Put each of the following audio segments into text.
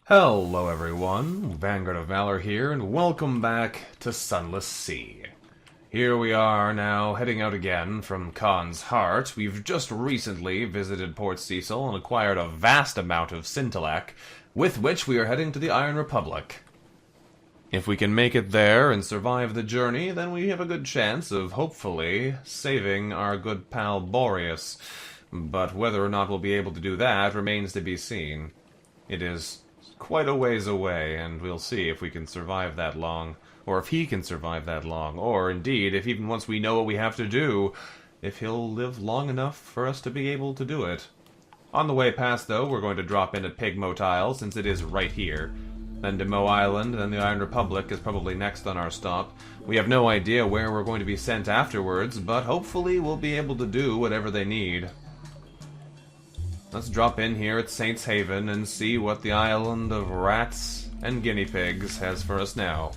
Hello everyone, VanguardOfValor here, and welcome back to Sunless Sea. Here we are now, heading out again from Khan's Heart. We've just recently visited Port Cecil and acquired a vast amount of Scintillac, with which we are heading to the Iron Republic. If we can make it there and survive the journey, then we have a good chance of, hopefully, saving our good pal Boreas. But whether or not we'll be able to do that remains to be seen. It is quite a ways away, and we'll see if we can survive that long, or if he can survive that long, or indeed, if even once we know what we have to do, if he'll live long enough for us to be able to do it. On the way past, though, we're going to drop in at Pigmote Isle, since it is right here. Then Demo Island, and the Iron Republic is probably next on our stop. We have no idea where we're going to be sent afterwards, but hopefully we'll be able to do whatever they need. Let's drop in here at Saint's Haven and see what the island of rats and guinea pigs has for us now.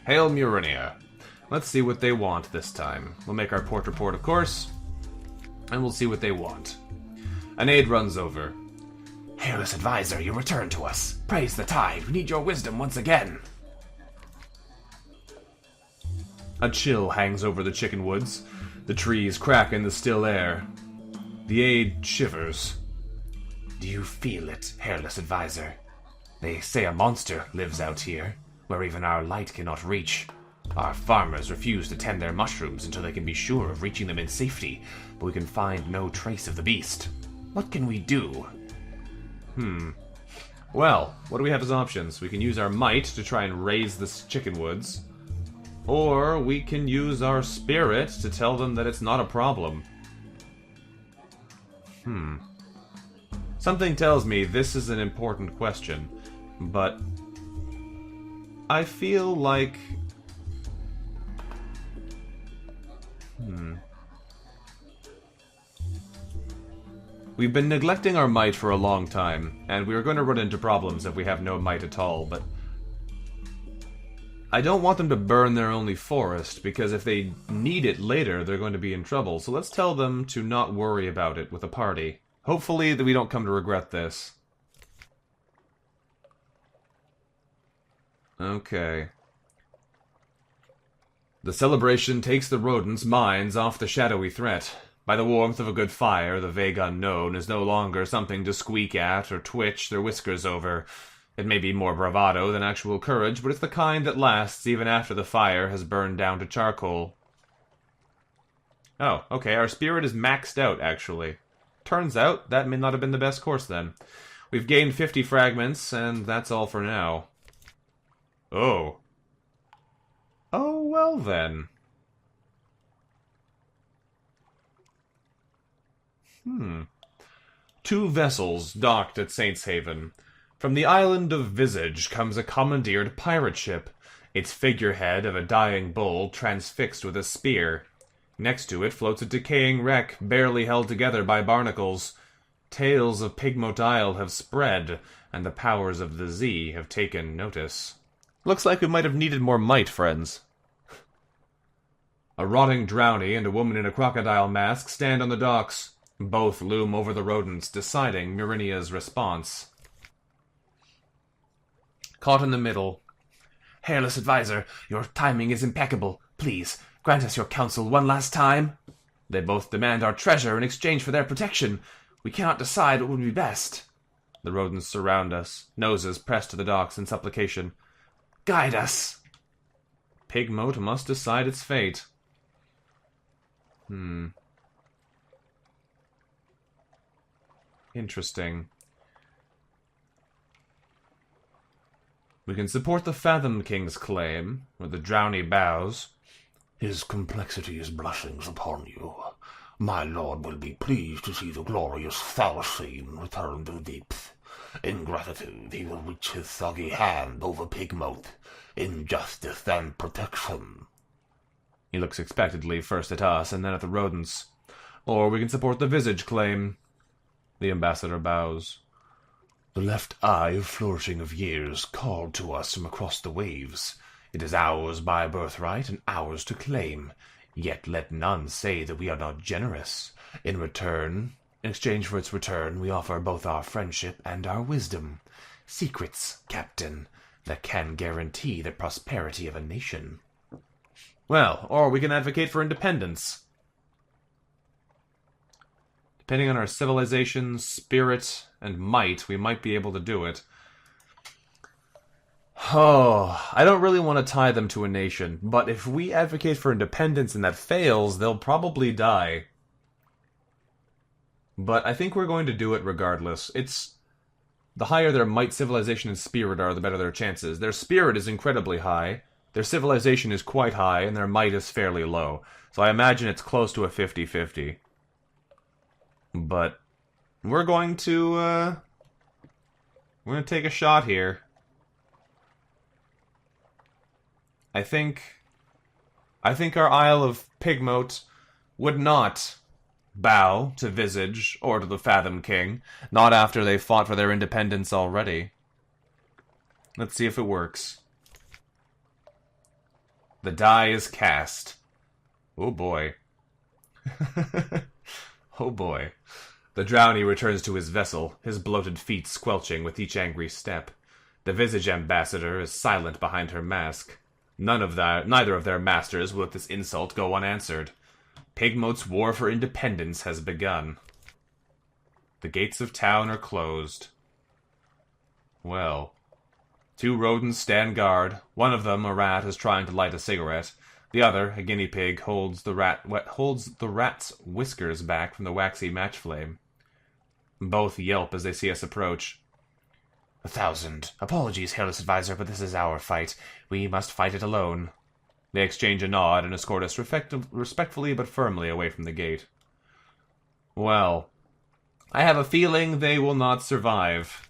Hail Urania. Let's see what they want this time. We'll make our port report, of course, and we'll see what they want. An aide runs over. Hairless advisor, you return to us. Praise the tide, we need your wisdom once again. A chill hangs over the chicken woods. The trees crack in the still air. The aide shivers. Do you feel it, hairless advisor? They say a monster lives out here, where even our light cannot reach. Our farmers refuse to tend their mushrooms until they can be sure of reaching them in safety, but we can find no trace of the beast. What can we do? Well, what do we have as options? We can use our might to try and raise this chicken woods. Or we can use our spirit to tell them that it's not a problem. Something tells me this is an important question, but I feel like... We've been neglecting our might for a long time, and we are going to run into problems if we have no might at all, but I don't want them to burn their only forest, because if they need it later, they're going to be in trouble, so let's tell them to not worry about it with a party. Hopefully that we don't come to regret this. Okay. The celebration takes the rodents' minds off the shadowy threat. By the warmth of a good fire, the vague unknown is no longer something to squeak at or twitch their whiskers over. It may be more bravado than actual courage, but it's the kind that lasts even after the fire has burned down to charcoal. Oh, okay, our spirit is maxed out, actually. Turns out, that may not have been the best course then. We've gained 50 fragments, and that's all for now. Oh. Oh, well then. Two vessels docked at Saint's Haven. From the island of Visage comes a commandeered pirate ship, its figurehead of a dying bull transfixed with a spear. Next to it floats a decaying wreck, barely held together by barnacles. Tales of Pigmote Isle have spread, and the powers of the Z have taken notice. Looks like we might have needed more might, friends. A rotting drowny and a woman in a crocodile mask stand on the docks. Both loom over the rodents, deciding Urania's response. Caught in the middle. Hairless advisor, your timing is impeccable. Please, grant us your counsel one last time. They both demand our treasure in exchange for their protection. We cannot decide what would be best. The rodents surround us, noses pressed to the docks in supplication. Guide us. Pigmote must decide its fate. Interesting. We can support the Fathom King's claim, or the Drowny bows. His complexity is blessings upon you. My lord will be pleased to see the glorious Thylacine return to the deeps. In gratitude, he will reach his soggy hand over Pigmote, in justice and protection. He looks expectantly first at us and then at the rodents. Or we can support the Visage claim. The ambassador bows. The left eye of flourishing of years called to us from across the waves. It is ours by birthright and ours to claim. Yet let none say that we are not generous. In exchange for its return, we offer both our friendship and our wisdom. secrets, Captain, that can guarantee the prosperity of a nation. Well, or we can advocate for independence. Depending on our civilization, spirit, and might, we might be able to do it. Oh, I don't really want to tie them to a nation, but if we advocate for independence and that fails, they'll probably die. But I think we're going to do it regardless. The higher their might, civilization, and spirit are, the better their chances. Their spirit is incredibly high, their civilization is quite high, and their might is fairly low. So I imagine it's close to a 50-50. But we're going to take a shot here. I think our Isle of Pigmote would not bow to Visage or to the Fathom King, not after they fought for their independence already. Let's see if it works. The die is cast. Oh boy. Oh boy. The Drowny returns to his vessel, his bloated feet squelching with each angry step. The Visage Ambassador is silent behind her mask. Neither of their masters will let this insult go unanswered. Pigmote's war for independence has begun. The gates of town are closed. Well, 2 rodents stand guard. One of them, a rat, is trying to light a cigarette. The other, a guinea pig, holds the rat's whiskers back from the waxy match flame. Both yelp as they see us approach. 1,000 apologies, hairless advisor, but this is our fight. We must fight it alone. They exchange a nod and escort us respectfully but firmly away from the gate. Well, I have a feeling they will not survive.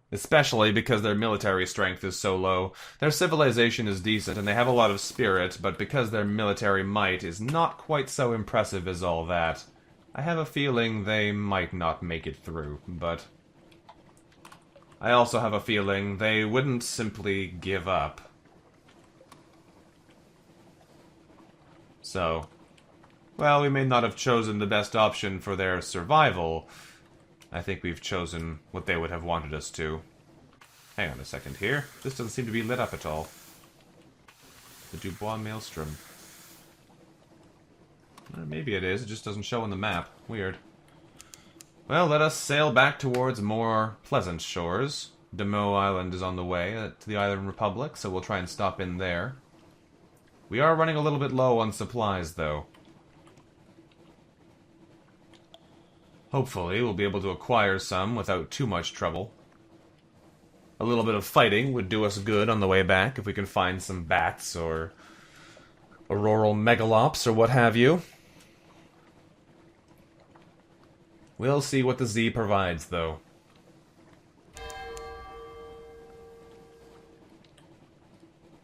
Especially because their military strength is so low. Their civilization is decent, and they have a lot of spirit, but because their military might is not quite so impressive as all that, I have a feeling they might not make it through, but I also have a feeling they wouldn't simply give up. So, well, we may not have chosen the best option for their survival. I think we've chosen what they would have wanted us to. Hang on a second here. This doesn't seem to be lit up at all. The Dubois Maelstrom. Maybe it is, it just doesn't show on the map. Weird. Well, let us sail back towards more pleasant shores. Demeaux Island is on the way to the Island Republic, so we'll try and stop in there. We are running a little bit low on supplies, though. Hopefully, we'll be able to acquire some without too much trouble. A little bit of fighting would do us good on the way back, if we can find some bats or auroral megalops or what have you. We'll see what the Z provides, though.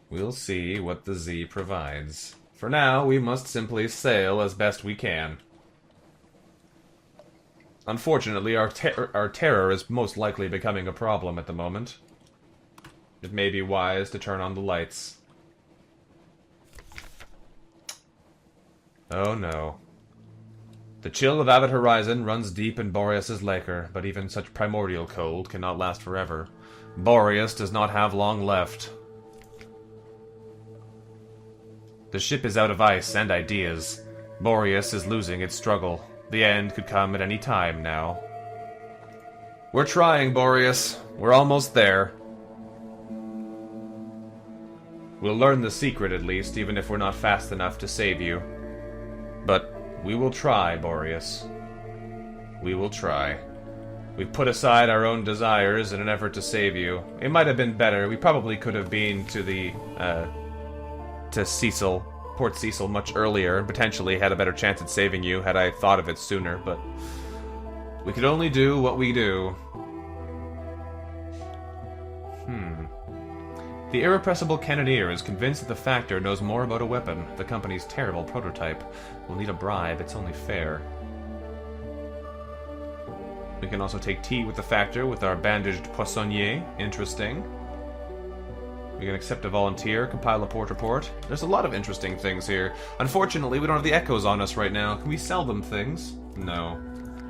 We'll see what the Z provides. For now, we must simply sail as best we can. Unfortunately, our terror is most likely becoming a problem at the moment. It may be wise to turn on the lights. Oh no. The chill of avid horizon runs deep in Boreas' lacquer, but even such primordial cold cannot last forever. Boreas does not have long left. The ship is out of ice and ideas. Boreas is losing its struggle. The end could come at any time now. We're trying, Boreas. We're almost there. We'll learn the secret at least, even if we're not fast enough to save you. But we will try, Boreas. We will try. We've put aside our own desires in an effort to save you. It might have been better. We probably could have been to Cecil, Port Cecil, much earlier, and potentially had a better chance at saving you had I thought of it sooner, but we could only do what we do. The irrepressible cannoneer is convinced that the Factor knows more about a weapon, the company's terrible prototype. We'll need a bribe, it's only fair. We can also take tea with the Factor with our bandaged poissonnier. Interesting. We can accept a volunteer, compile a port report. There's a lot of interesting things here. Unfortunately, we don't have the echoes on us right now. Can we sell them things? No.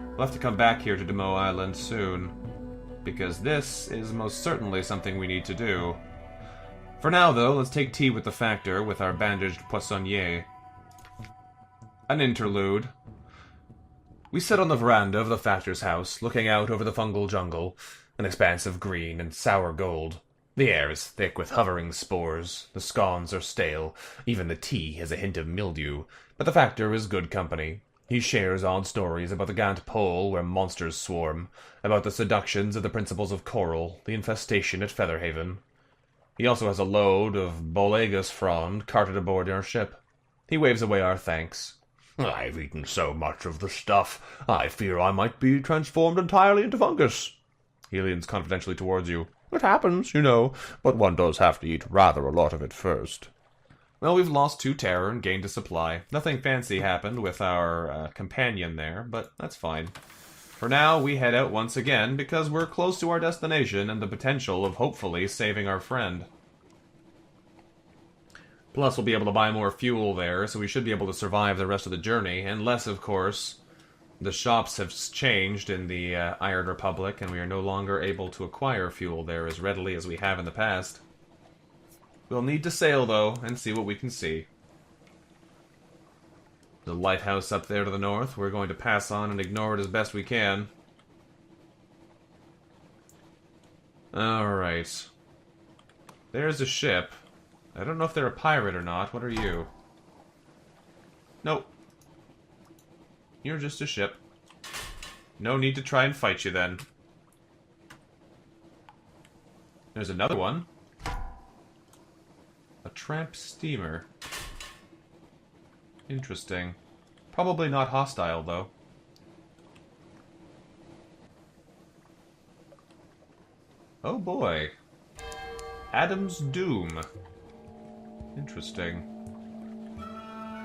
We'll have to come back here to Demeaux Island soon. because this is most certainly something we need to do. For now, though, let's take tea with the Factor with our bandaged poissonnier. An interlude. We sit on the veranda of the Factor's house, looking out over the fungal jungle, an expanse of green and sour gold. The air is thick with hovering spores, the scones are stale, even the tea has a hint of mildew, but the Factor is good company. He shares odd stories about the Gant Pole where monsters swarm, about the seductions of the principals of Coral, the infestation at Featherhaven. He also has a load of Boreas frond carted aboard our ship. He waves away our thanks. I've eaten so much of the stuff, I fear I might be transformed entirely into fungus. He leans confidentially towards you. It happens, you know, but one does have to eat rather a lot of it first. Well, we've lost 2 terror and gained a supply. Nothing fancy happened with our companion there, but that's fine. For now, we head out once again, because we're close to our destination and the potential of hopefully saving our friend. Plus, we'll be able to buy more fuel there, so we should be able to survive the rest of the journey, unless, of course, the shops have changed in the Iron Republic, and we are no longer able to acquire fuel there as readily as we have in the past. We'll need to sail, though, and see what we can see. The lighthouse up there to the north, we're going to pass on and ignore it as best we can. Alright. There's a ship. I don't know if they're a pirate or not. What are you? Nope. You're just a ship. No need to try and fight you then. There's another one. A tramp steamer. Interesting. Probably not hostile, though. Oh boy. Adam's Doom. Interesting.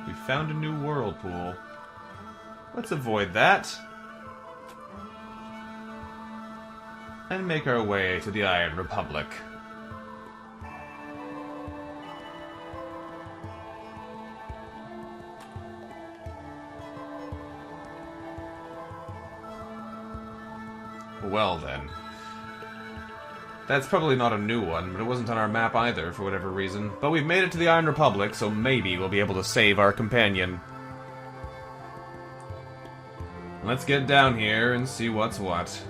We found a new whirlpool. Let's avoid that. And make our way to the Iron Republic. Well then. That's probably not a new one, but it wasn't on our map either, for whatever reason. But we've made it to the Iron Republic, so maybe we'll be able to save our companion. Let's get down here and see what's what.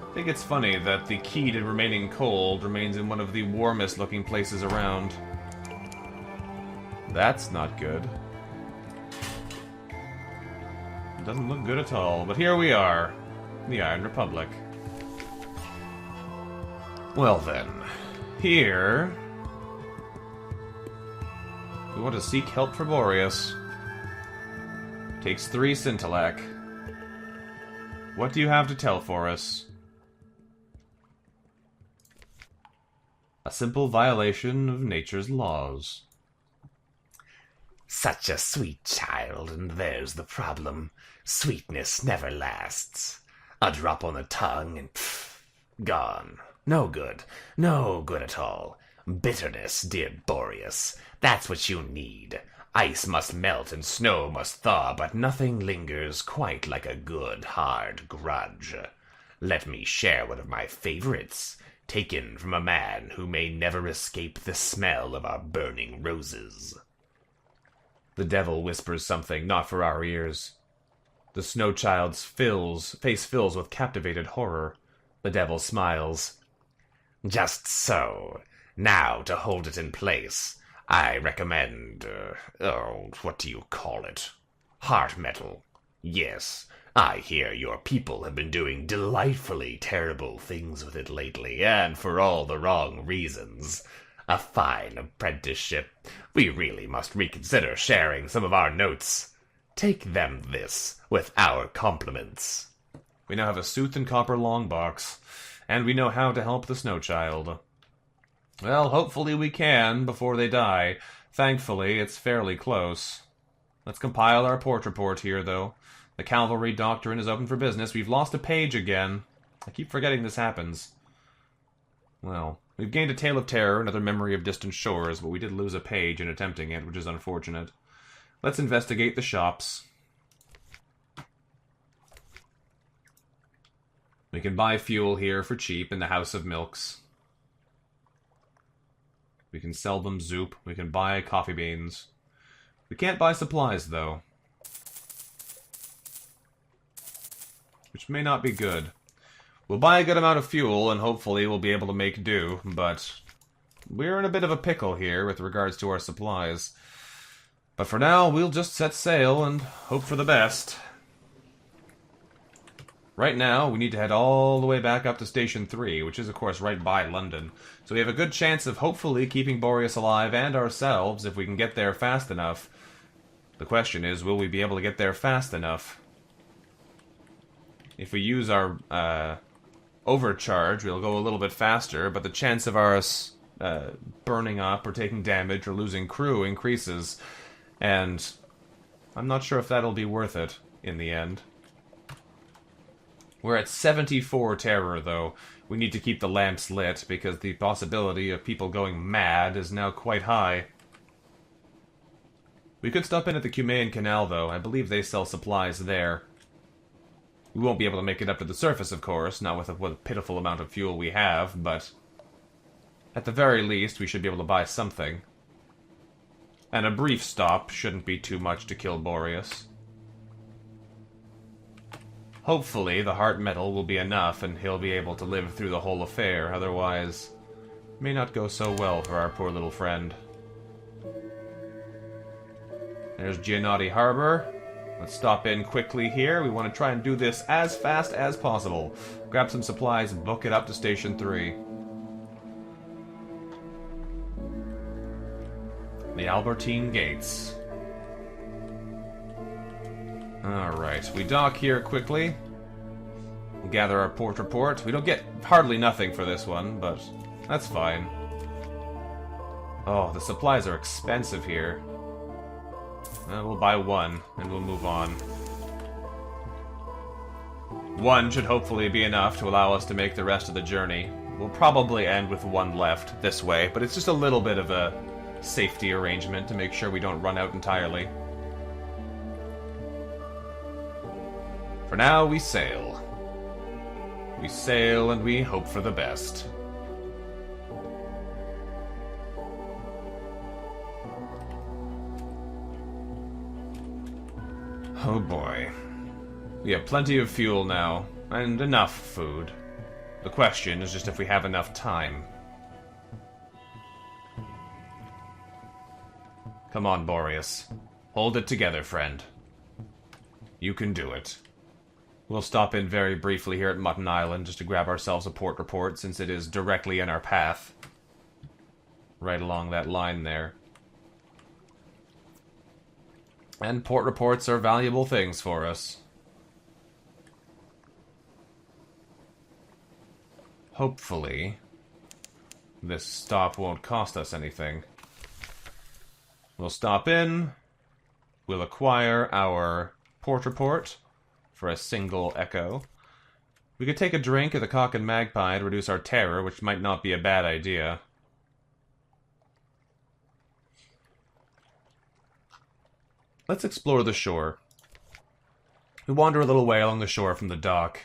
I think it's funny that the key to remaining cold remains in one of the warmest looking places around. That's not good. Doesn't look good at all, but here we are, the Iron Republic. Well then, here... we want to seek help for Boreas. Takes 3 Scintillac. What do you have to tell for us? A simple violation of nature's laws. Such a sweet child, and there's the problem. Sweetness never lasts. A drop on the tongue and pff, gone. No good. No good at all. Bitterness, dear Boreas. That's what you need. Ice must melt and snow must thaw, but nothing lingers quite like a good, hard grudge. Let me share one of my favorites, taken from a man who may never escape the smell of our burning roses. The devil whispers something not for our ears. The snow child's face fills with captivated horror. The devil smiles. Just so. Now, to hold it in place, I recommend, what do you call it? Heart metal. Yes, I hear your people have been doing delightfully terrible things with it lately, and for all the wrong reasons. A fine apprenticeship. We really must reconsider sharing some of our notes. Take them this, with our compliments. We now have a Sooth and Copper long box, and we know how to help the snow child. Well, hopefully we can, before they die. Thankfully, it's fairly close. Let's compile our port report here, though. The cavalry doctrine is open for business. We've lost a page again. I keep forgetting this happens. Well, we've gained a tale of terror, another memory of distant shores, but we did lose a page in attempting it, which is unfortunate. Let's investigate the shops. We can buy fuel here for cheap in the House of Milks. We can sell them zoop. We can buy coffee beans. We can't buy supplies, though. Which may not be good. We'll buy a good amount of fuel, and hopefully we'll be able to make do, but we're in a bit of a pickle here with regards to our supplies. But for now, we'll just set sail and hope for the best. Right now, we need to head all the way back up to Station 3, which is, of course, right by London. So we have a good chance of hopefully keeping Boreas alive and ourselves if we can get there fast enough. The question is, will we be able to get there fast enough? If we use our overcharge, we'll go a little bit faster, but the chance of us burning up or taking damage or losing crew increases. And I'm not sure if that'll be worth it in the end. We're at 74 terror, though. We need to keep the lamps lit, because the possibility of people going mad is now quite high. We could stop in at the Cumaean Canal, though. I believe they sell supplies there. We won't be able to make it up to the surface, of course, not with a pitiful amount of fuel we have, but at the very least, we should be able to buy something. And a brief stop shouldn't be too much to kill Boreas. Hopefully, the heart metal will be enough and he'll be able to live through the whole affair, otherwise it may not go so well for our poor little friend. There's Giannotti Harbor. Let's stop in quickly here. We want to try and do this as fast as possible. Grab some supplies and book it up to Station 3. The Albertine Gates. Alright, we dock here quickly. We gather our port report. We don't get hardly nothing for this one, but that's fine. Oh, the supplies are expensive here. We'll buy one, and we'll move on. One should hopefully be enough to allow us to make the rest of the journey. We'll probably end with one left this way, but it's just a little bit of a safety arrangement to make sure we don't run out entirely. For now, we sail. We sail and we hope for the best. Oh boy. We have plenty of fuel now, and enough food. The question is just if we have enough time. Come on, Boreas. Hold it together, friend. You can do it. We'll stop in very briefly here at Mutton Island just to grab ourselves a port report, since it is directly in our path. Right along that line there. And port reports are valuable things for us. Hopefully, this stop won't cost us anything. We'll stop in. We'll acquire our port report for a single echo. We could take a drink at the Cock and Magpie to reduce our terror, which might not be a bad idea. Let's explore the shore. We wander a little way along the shore from the dock.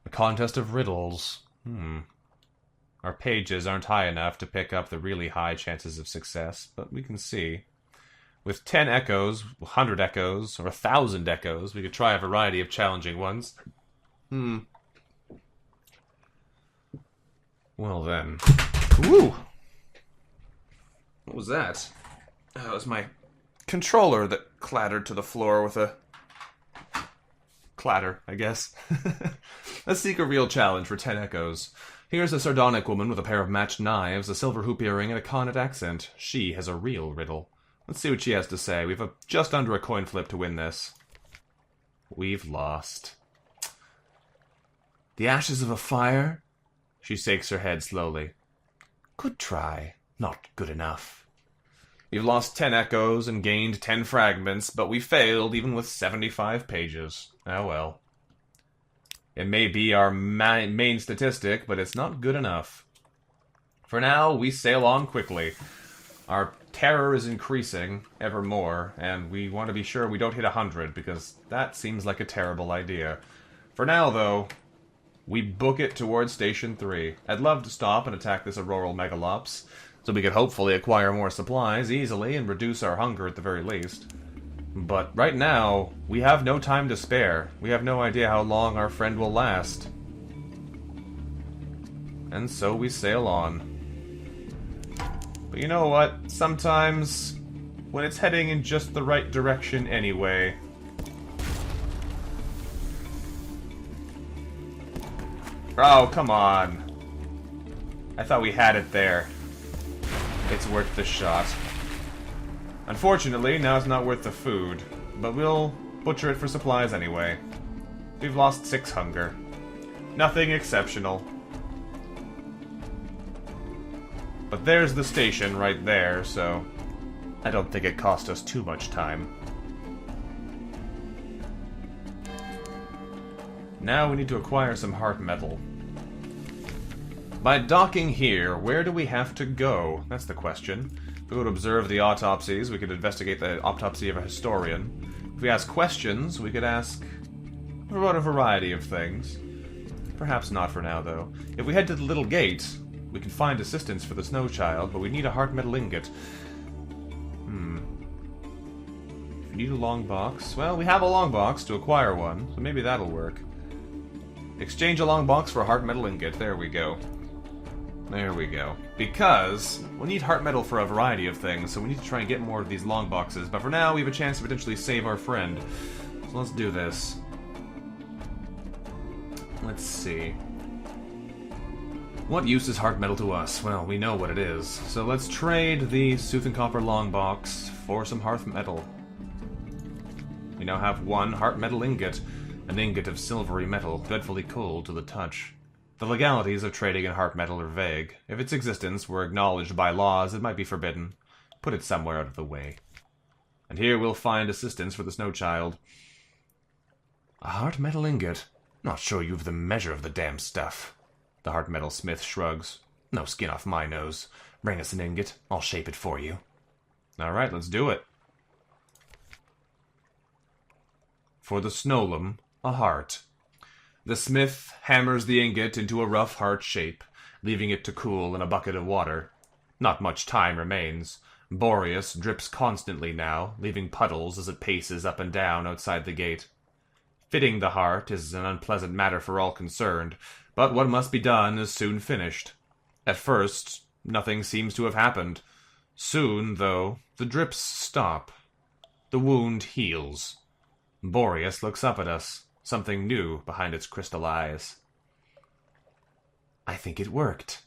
A contest of riddles. Our pages aren't high enough to pick up the really high chances of success, but we can see. With 10 echoes, 100 echoes, or 1,000 echoes, we could try a variety of challenging ones. Well then. Woo! What was that? That was my controller that clattered to the floor with a clatter, I guess. Let's seek a real challenge for 10 echoes. Here's a sardonic woman with a pair of matched knives, a silver hoop earring, and a connet accent. She has a real riddle. Let's see what she has to say. We've just under a coin flip to win this. We've lost. The ashes of a fire? She shakes her head slowly. Good try. Not good enough. We've lost 10 echoes and gained 10 fragments, but we failed even with 75 pages. Oh well. It may be our main statistic, but it's not good enough. For now, we sail on quickly. Our terror is increasing ever more, and we want to be sure we don't hit 100, because that seems like a terrible idea. For now, though, we book it towards Station 3. I'd love to stop and attack this auroral megalops, so we could hopefully acquire more supplies easily and reduce our hunger at the very least. But right now, we have no time to spare. We have no idea how long our friend will last. And so we sail on. But you know what? Sometimes, when it's heading in just the right direction anyway... Oh, come on. I thought we had it there. It's worth the shot. Unfortunately, now it's not worth the food, but we'll butcher it for supplies anyway. We've lost 6 hunger. Nothing exceptional. But there's the station right there, so I don't think it cost us too much time. Now we need to acquire some heart metal. By docking here, where do we have to go? That's the question. If we would observe the autopsies, we could investigate the autopsy of a historian. If we ask questions, we could ask about a variety of things. Perhaps not for now, though. If we head to the little gate, we can find assistance for the snow child, but we need a heart metal ingot. If we need a long box, well, we have a long box to acquire one, so maybe that'll work. Exchange a long box for a heart metal ingot. There we go. There we go. Because we need heart metal for a variety of things, so we need to try and get more of these long boxes. But for now, we have a chance to potentially save our friend. So let's do this. Let's see. What use is heart metal to us? Well, we know what it is. So let's trade the Sooth Copper long box for some heart metal. We now have 1 heart metal ingot. An ingot of silvery metal, dreadfully cold to the touch. The legalities of trading in heart metal are vague. If its existence were acknowledged by laws, it might be forbidden. Put it somewhere out of the way. And here we'll find assistance for the snow child. A heart metal ingot? Not sure you've the measure of the damn stuff. The heart metal smith shrugs. No skin off my nose. Bring us an ingot. I'll shape it for you. Alright, let's do it. For the Snowlum, a heart. The smith hammers the ingot into a rough heart shape, leaving it to cool in a bucket of water. Not much time remains. Boreas drips constantly now, leaving puddles as it paces up and down outside the gate. Fitting the heart is an unpleasant matter for all concerned, but what must be done is soon finished. At first, nothing seems to have happened. Soon, though, the drips stop. The wound heals. Boreas looks up at us, something new behind its crystal eyes. I think it worked.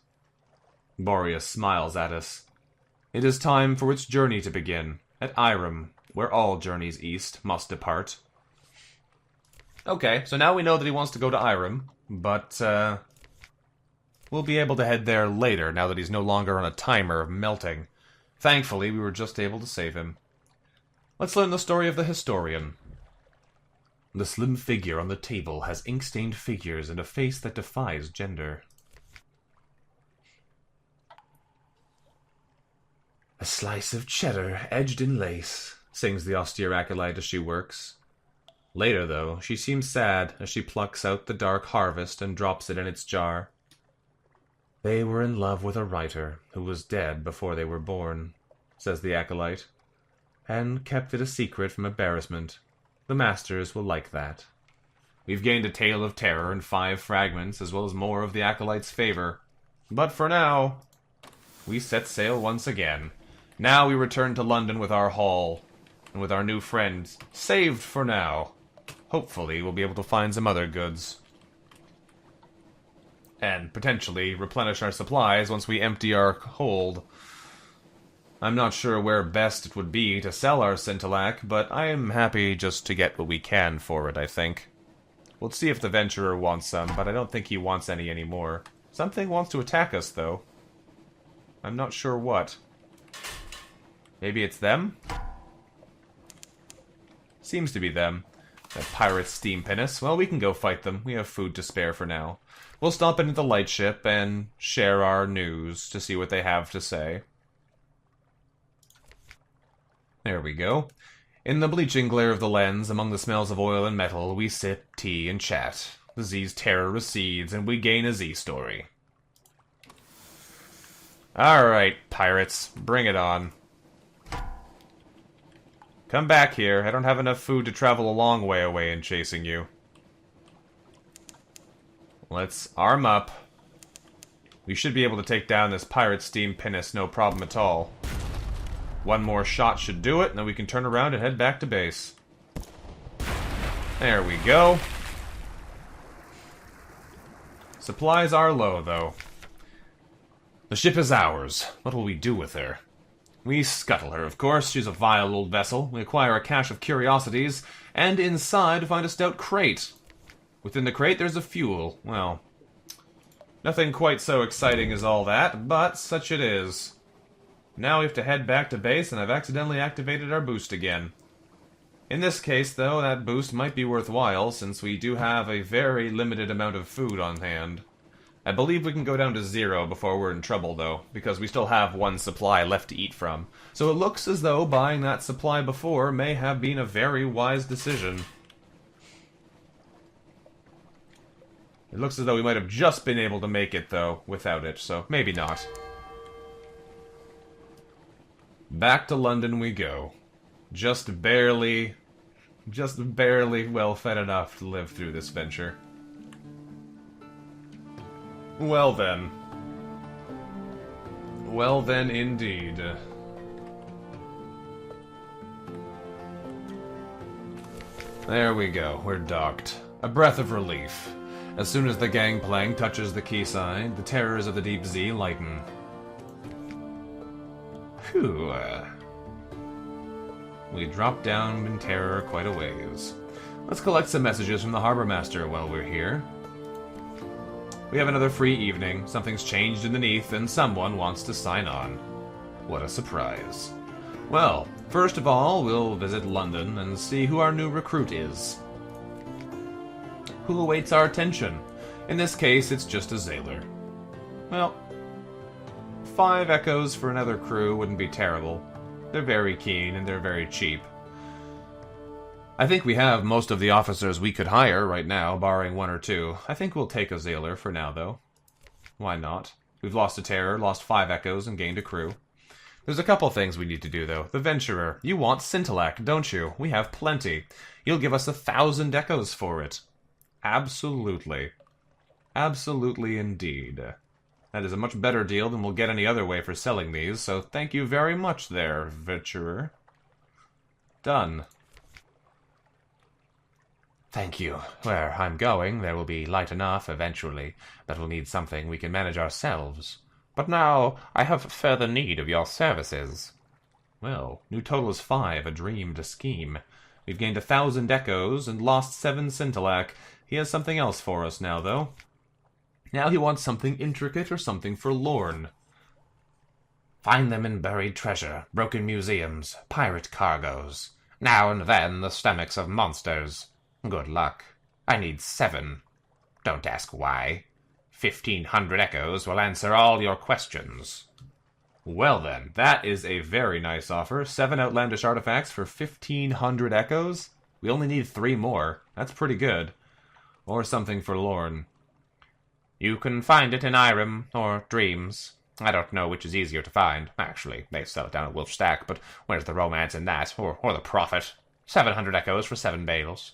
Boreas smiles at us. It is time for its journey to begin, at Irem, where all journeys east must depart. Okay, so now we know that he wants to go to Irem, but we'll be able to head there later now that he's no longer on a timer of melting. Thankfully, we were just able to save him. Let's learn the story of the historian. The slim figure on the table has ink-stained figures and a face that defies gender. A slice of cheddar edged in lace, sings the austere acolyte as she works. Later, though, she seems sad as she plucks out the dark harvest and drops it in its jar. They were in love with a writer who was dead before they were born, says the acolyte, and kept it a secret from embarrassment. The masters will like that. We've gained a tale of terror and 5 fragments, as well as more of the acolyte's favor. But for now, we set sail once again. Now we return to London with our haul, and with our new friend saved for now. Hopefully we'll be able to find some other goods. And potentially replenish our supplies once we empty our hold. I'm not sure where best it would be to sell our Scintillac, but I am happy just to get what we can for it, I think. We'll see if the Venturer wants some, but I don't think he wants any anymore. Something wants to attack us, though. I'm not sure what. Maybe it's them? Seems to be them. The pirates steam pinnace. Well, we can go fight them. We have food to spare for now. We'll stop into the lightship and share our news to see what they have to say. There we go. In the bleaching glare of the lens, among the smells of oil and metal, we sip tea and chat. The Z's terror recedes, and we gain a Z story. Alright, pirates, bring it on. Come back here. I don't have enough food to travel a long way away in chasing you. Let's arm up. We should be able to take down this pirate steam pinnace, no problem at all. One more shot should do it, and then we can turn around and head back to base. There we go. Supplies are low, though. The ship is ours. What will we do with her? We scuttle her, of course. She's a vile old vessel. We acquire a cache of curiosities, and inside find a stout crate. Within the crate there's a fuel. Well, nothing quite so exciting as all that, but such it is. Now we have to head back to base, and I've accidentally activated our boost again. In this case, though, that boost might be worthwhile, since we do have a very limited amount of food on hand. I believe we can go down to 0 before we're in trouble, though, because we still have one supply left to eat from. So it looks as though buying that supply before may have been a very wise decision. It looks as though we might have just been able to make it, though, without it, so maybe not. Back to London we go. Just barely well fed enough to live through this venture. Well then. Well then, indeed. There we go, we're docked. A breath of relief. As soon as the gangplank touches the quayside, the terrors of the deep sea lighten. Phew. We drop down in terror quite a ways. Let's collect some messages from the Harbor Master while we're here. We have another free evening, something's changed underneath, and someone wants to sign on. What a surprise. Well, first of all, we'll visit London and see who our new recruit is. Who awaits our attention? In this case, it's just a sailor. Well, 5 echoes for another crew wouldn't be terrible. They're very keen, and they're very cheap. I think we have most of the officers we could hire right now, barring 1 or 2. I think we'll take a sailor for now, though. Why not? We've lost a terror, lost 5 echoes, and gained a crew. There's a couple things we need to do, though. The Venturer. You want Scintillac, don't you? We have plenty. You'll give us 1,000 echoes for it. Absolutely. Absolutely indeed. That is a much better deal than we'll get any other way for selling these, so thank you very much there, Venturer. Done. Thank you. Where I'm going, there will be light enough eventually, but we'll need something we can manage ourselves. But now, I have further need of your services. Well, new total is 5, a dream to scheme. We've gained 1,000 echoes and lost 7 Scintillac. He has something else for us now, though. Now he wants something intricate or something forlorn. Find them in buried treasure, broken museums, pirate cargoes. Now and then the stomachs of monsters. Good luck. I need 7. Don't ask why. 1,500 echoes will answer all your questions. Well then, that is a very nice offer. 7 outlandish artifacts for 1,500 echoes? We only need 3 more. That's pretty good. Or something forlorn. You can find it in Irem, or Dreams. I don't know which is easier to find. Actually, they sell it down at Wolf Stack, but where's the romance in that? Or the profit? 700 echoes for 7 bales.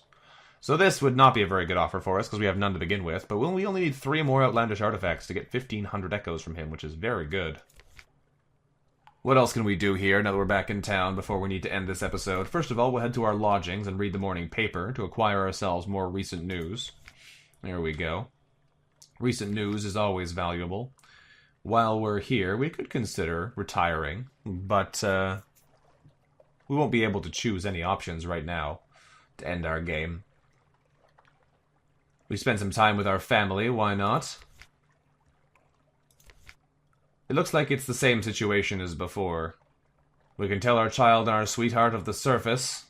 So this would not be a very good offer for us, because we have none to begin with, but we only need 3 more outlandish artifacts to get 1,500 echoes from him, which is very good. What else can we do here now that we're back in town before we need to end this episode? First of all, we'll head to our lodgings and read the morning paper to acquire ourselves more recent news. There we go. Recent news is always valuable. While we're here, we could consider retiring, but we won't be able to choose any options right now to end our game. We spend some time with our family, why not? It looks like it's the same situation as before. We can tell our child and our sweetheart of the surface.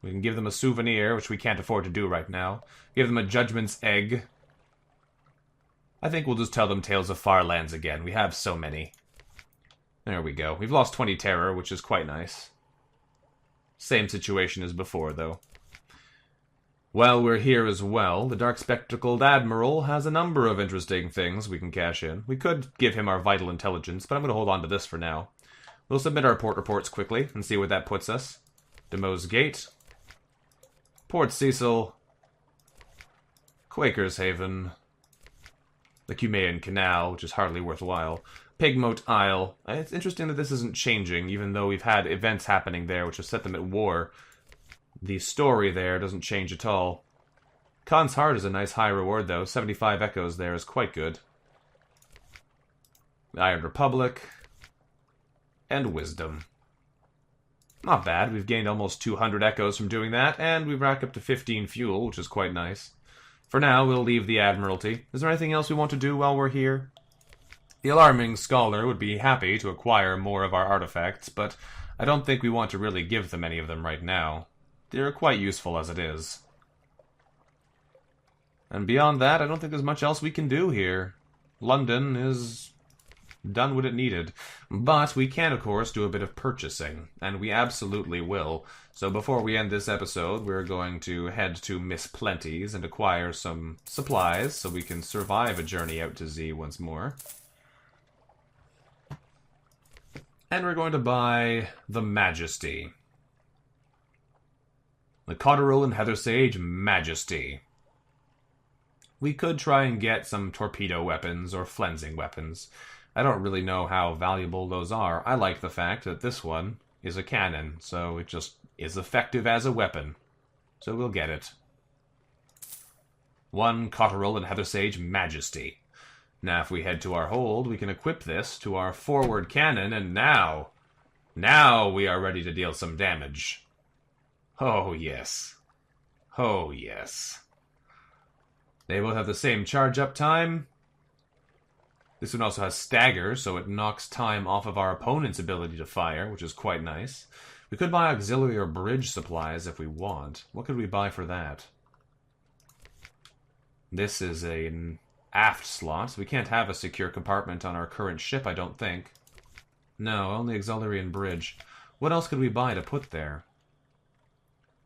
We can give them a souvenir, which we can't afford to do right now. Give them a judgment's egg. I think we'll just tell them Tales of Far Lands again. We have so many. There we go. We've lost 20 terror, which is quite nice. Same situation as before, though. While we're here as well, the Dark Spectacled Admiral has a number of interesting things we can cash in. We could give him our vital intelligence, but I'm going to hold on to this for now. We'll submit our port reports quickly and see where that puts us. Demo's Gate, Port Cecil, Quaker's Haven, the Cumaean Canal, which is hardly worthwhile, Pigmote Isle. It's interesting that this isn't changing, even though we've had events happening there which have set them at war. The story there doesn't change at all. Khan's Heart is a nice high reward, though. 75 echoes there is quite good. Iron Republic, and Wisdom. Not bad. We've gained almost 200 echoes from doing that, and we've racked up to 15 fuel, which is quite nice. For now, we'll leave the Admiralty. Is there anything else we want to do while we're here? The Alarming Scholar would be happy to acquire more of our artifacts, but I don't think we want to really give them any of them right now. They're quite useful as it is. And beyond that, I don't think there's much else we can do here. London is done what it needed. But we can, of course, do a bit of purchasing, and we absolutely will. So before we end this episode, we're going to head to Miss Plenty's and acquire some supplies so we can survive a journey out to Z once more. And we're going to buy the Majesty. The Cotteril and Heather Sage Majesty. We could try and get some torpedo weapons or flensing weapons. I don't really know how valuable those are. I like the fact that this one is a cannon, so it just is effective as a weapon. So we'll get it. One Cotteril and Heather Sage Majesty. Now if we head to our hold, we can equip this to our forward cannon, and now we are ready to deal some damage. Oh yes. Oh yes. They both have the same charge-up time. This one also has stagger, so it knocks time off of our opponent's ability to fire, which is quite nice. We could buy auxiliary or bridge supplies if we want. What could we buy for that? This is an aft slot. We can't have a secure compartment on our current ship, I don't think. No, only auxiliary and bridge. What else could we buy to put there?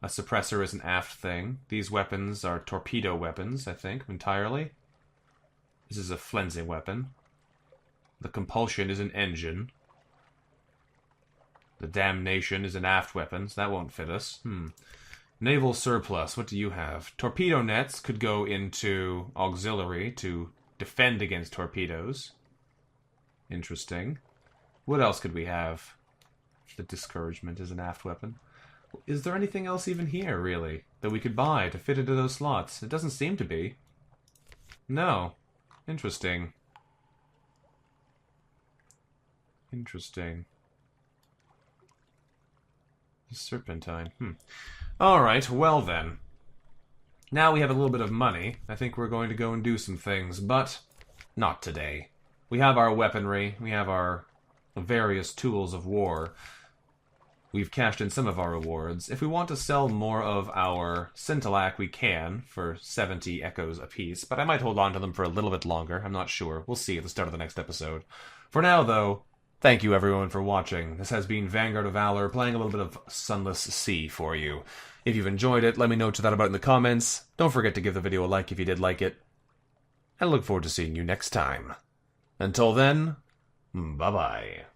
A suppressor is an aft thing. These weapons are torpedo weapons, I think, entirely. This is a flensing weapon. The compulsion is an engine. The damnation is an aft weapon, so that won't fit us. Naval surplus, what do you have? Torpedo nets could go into auxiliary to defend against torpedoes. Interesting. What else could we have? The discouragement is an aft weapon. Is there anything else even here, really, that we could buy to fit into those slots? It doesn't seem to be. No. Interesting. Interesting. Serpentine. Alright, well then. Now we have a little bit of money. I think we're going to go and do some things, but not today. We have our weaponry. We have our various tools of war. We've cashed in some of our rewards. If we want to sell more of our Scintillac, we can, for 70 echoes apiece, but I might hold on to them for a little bit longer. I'm not sure. We'll see at the start of the next episode. For now, though, thank you everyone for watching. This has been Vanguard of Valor, playing a little bit of Sunless Sea for you. If you've enjoyed it, let me know that about in the comments. Don't forget to give the video a like if you did like it. And I look forward to seeing you next time. Until then, bye-bye.